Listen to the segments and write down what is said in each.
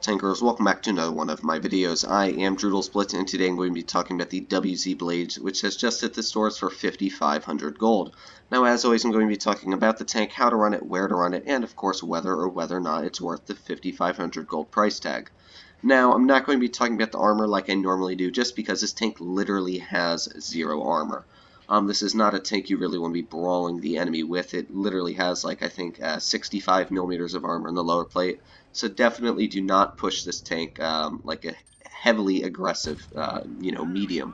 Tankers, welcome back to another one of my videos. I am Blitz, and today I'm going to be talking about the WZ Blades, which has just hit the stores for 5,500 gold. Now, as always, I'm going to be talking about the tank, how to run it, where to run it, and of course whether or not it's worth the 5,500 gold price tag. Now, I'm not going to be talking about the armor like I normally do, just because this tank literally has 0 armor. This is not a tank you really want to be brawling the enemy with. It literally has, like, I think 65 millimeters of armor in the lower plate. So definitely do not push this tank like a heavily aggressive, medium.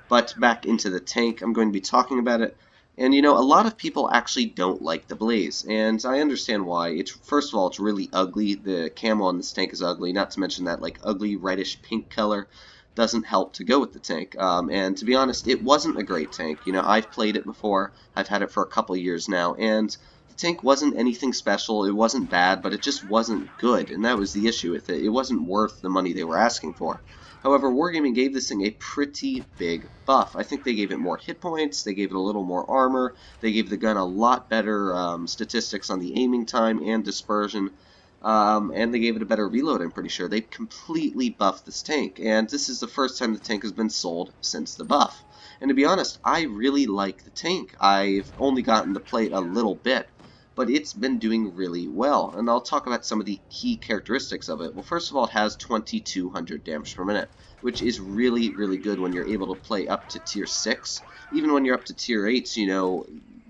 But back into the tank, I'm going to be talking about it. And, a lot of people actually don't like the Blaze, and I understand why. First of all, it's really ugly. The camo on this tank is ugly, not to mention that, like, ugly reddish pink color doesn't help to go with the tank. And to be honest, it wasn't a great tank. I've played it before. I've had it for a couple years now, and the tank wasn't anything special. It wasn't bad, but it just wasn't good, and that was the issue with it. It wasn't worth the money they were asking for. However, Wargaming gave this thing a pretty big buff. I think they gave it more hit points, they gave it a little more armor, they gave the gun a lot better statistics on the aiming time and dispersion, and they gave it a better reload, I'm pretty sure. They completely buffed this tank, and this is the first time the tank has been sold since the buff. And to be honest, I really like the tank. I've only gotten to play it a little bit, but it's been doing really well, and I'll talk about some of the key characteristics of it. Well, first of all, it has 2,200 damage per minute, which is really, really good when you're able to play up to tier 6. Even when you're up to tier 8s,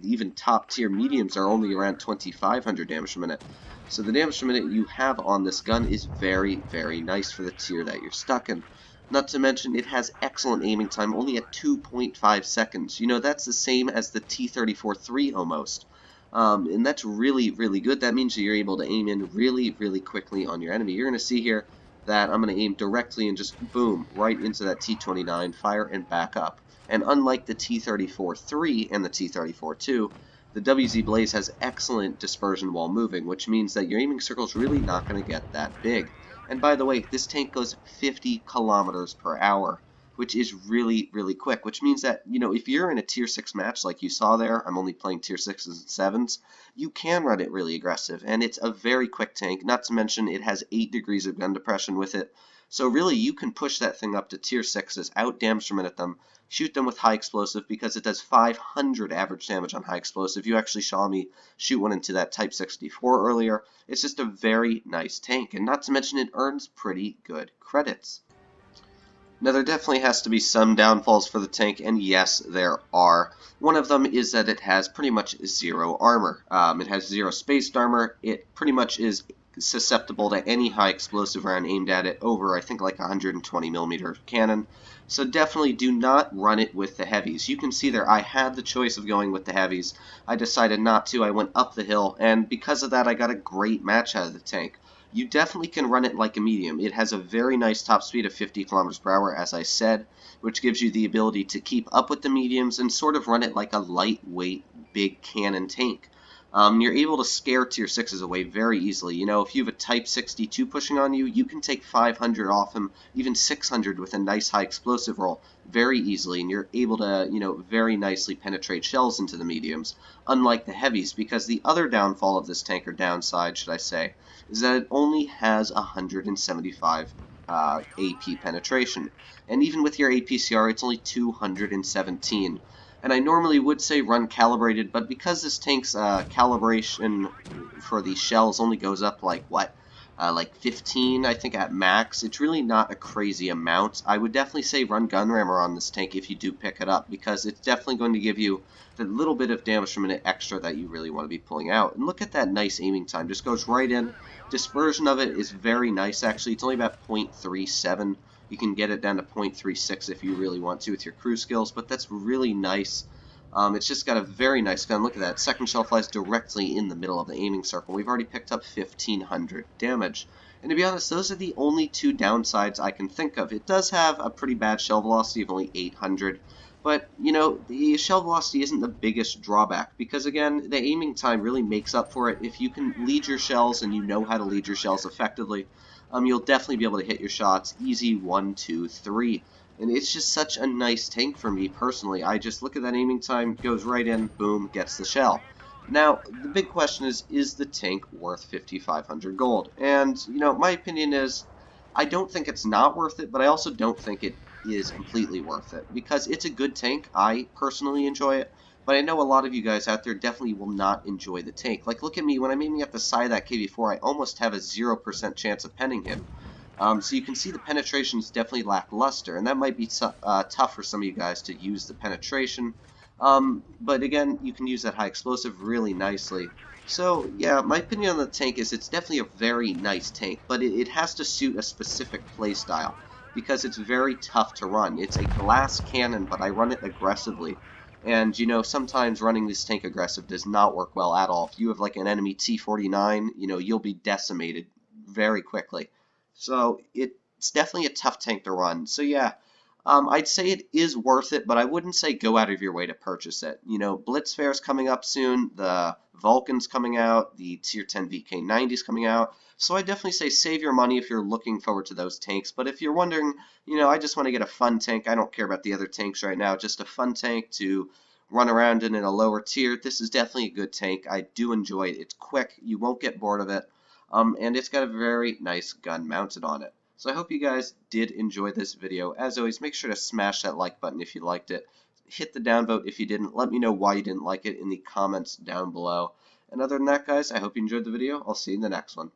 even top tier mediums are only around 2,500 damage per minute. So the damage per minute you have on this gun is very, very nice for the tier that you're stuck in. Not to mention, it has excellent aiming time, only at 2.5 seconds. That's the same as the T-34-3 almost. And that's really, really good. That means that you're able to aim in really, really quickly on your enemy. You're going to see here that I'm going to aim directly and just boom, right into that T-29, fire and back up. And unlike the T-34-3 and the T-34-2, the WZ Blaze has excellent dispersion while moving, which means that your aiming circle is really not going to get that big. And by the way, this tank goes 50 kilometers per hour, which is really, really quick, which means that, if you're in a tier 6 match like you saw there, I'm only playing tier 6s and 7s, you can run it really aggressive, and it's a very quick tank, not to mention it has 8 degrees of gun depression with it, so really you can push that thing up to tier 6s, out damage per minute them, shoot them with high explosive, because it does 500 average damage on high explosive. You actually saw me shoot one into that Type 64 earlier. It's just a very nice tank, and not to mention it earns pretty good credits. Now, there definitely has to be some downfalls for the tank, and yes, there are. One of them is that it has pretty much 0 armor. It has 0 spaced armor. It pretty much is susceptible to any high explosive round aimed at it over, I think, like 120 millimeter cannon. So definitely do not run it with the heavies. You can see there I had the choice of going with the heavies. I decided not to. I went up the hill, and because of that, I got a great match out of the tank. You definitely can run it like a medium. It has a very nice top speed of 50 kilometers per hour, as I said, which gives you the ability to keep up with the mediums and sort of run it like a lightweight, big cannon tank. You're able to scare tier 6s away very easily. If you have a Type 62 pushing on you, you can take 500 off him, even 600 with a nice high explosive roll very easily, and you're able to, very nicely penetrate shells into the mediums, unlike the heavies, because the other downfall of this tank, or downside, should I say, is that it only has 175 AP penetration, and even with your APCR, it's only 217. And I normally would say run calibrated, but because this tank's calibration for the shells only goes up like, like 15, I think, at max, it's really not a crazy amount. I would definitely say run gun rammer on this tank if you do pick it up, because it's definitely going to give you the little bit of damage per minute extra that you really want to be pulling out. And look at that nice aiming time, just goes right in. Dispersion of it is very nice, actually. It's only about 0.37. You can get it down to 0.36 if you really want to with your crew skills, but that's really nice. It's just got a very nice gun. Look at that. Second shell flies directly in the middle of the aiming circle. We've already picked up 1,500 damage. And to be honest, those are the only 2 downsides I can think of. It does have a pretty bad shell velocity of only 800. But, the shell velocity isn't the biggest drawback, because, again, the aiming time really makes up for it. If you can lead your shells and you know how to lead your shells effectively, you'll definitely be able to hit your shots easy 1, 2, 3. And it's just such a nice tank for me personally. I just look at that aiming time, goes right in, boom, gets the shell. Now, the big question is the tank worth 5,500 gold? And, my opinion is, I don't think it's not worth it, but I also don't think it is completely worth it because it's a good tank. I personally enjoy it, but I know a lot of you guys out there definitely will not enjoy the tank. Like, look at me. When I'm aiming at the side of that KV4, I almost have a 0% chance of penning him. So you can see the penetration is definitely lackluster, and that might be tough for some of you guys to use the penetration. But again, you can use that high explosive really nicely. So yeah, my opinion on the tank is it's definitely a very nice tank, but it has to suit a specific playstyle because it's very tough to run. It's a glass cannon, but I run it aggressively. And you know, sometimes running this tank aggressive does not work well at all. If you have like an enemy T-49, you know, you'll be decimated very quickly. So it's definitely a tough tank to run. So yeah, I'd say it is worth it, but I wouldn't say go out of your way to purchase it. You know, Blitz Fair is coming up soon, the Vulcan's coming out, the Tier 10 VK90 is coming out. So I definitely say save your money if you're looking forward to those tanks. But if you're wondering, you know, I just want to get a fun tank, I don't care about the other tanks right now, just a fun tank to run around in a lower tier, this is definitely a good tank. I do enjoy it. It's quick, you won't get bored of it, and it's got a very nice gun mounted on it. So I hope you guys did enjoy this video. As always, make sure to smash that like button if you liked it. Hit the downvote if you didn't. Let me know why you didn't like it in the comments down below. And other than that, guys, I hope you enjoyed the video. I'll see you in the next one.